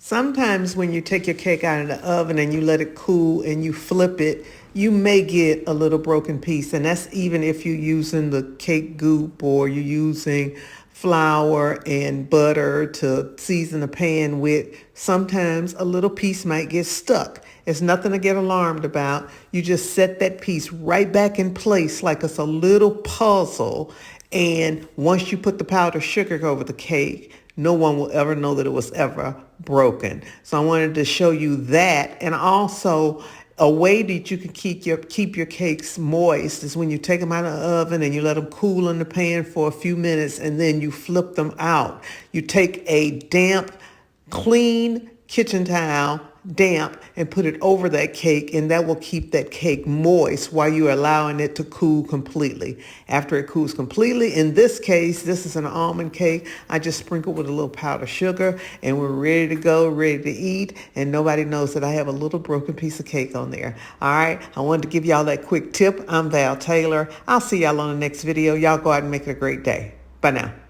Sometimes when you take your cake out of the oven and you let it cool and you flip it, you may get a little broken piece. And that's even if you're using the cake goop or you're using flour and butter to season the pan with. Sometimes a little piece might get stuck. It's nothing to get alarmed about. You just set that piece right back in place like it's a little puzzle. And once you put the powdered sugar over the cake, no one will ever know that it was ever broken. So I wanted to show you that. And also a way that you can keep your cakes moist is when you take them out of the oven and you let them cool in the pan for a few minutes and then you flip them out. You take a damp, clean kitchen towel, damp, and put it over that cake, and that will keep that cake moist while you're allowing it to cool completely. After it cools completely, in this case, this is an almond cake. I just sprinkled with a little powdered sugar, and we're ready to go, ready to eat, and nobody knows that I have a little broken piece of cake on there. All right, I wanted to give y'all that quick tip. I'm Val Taylor. I'll see y'all on the next video. Y'all go out and make it a great day. Bye now.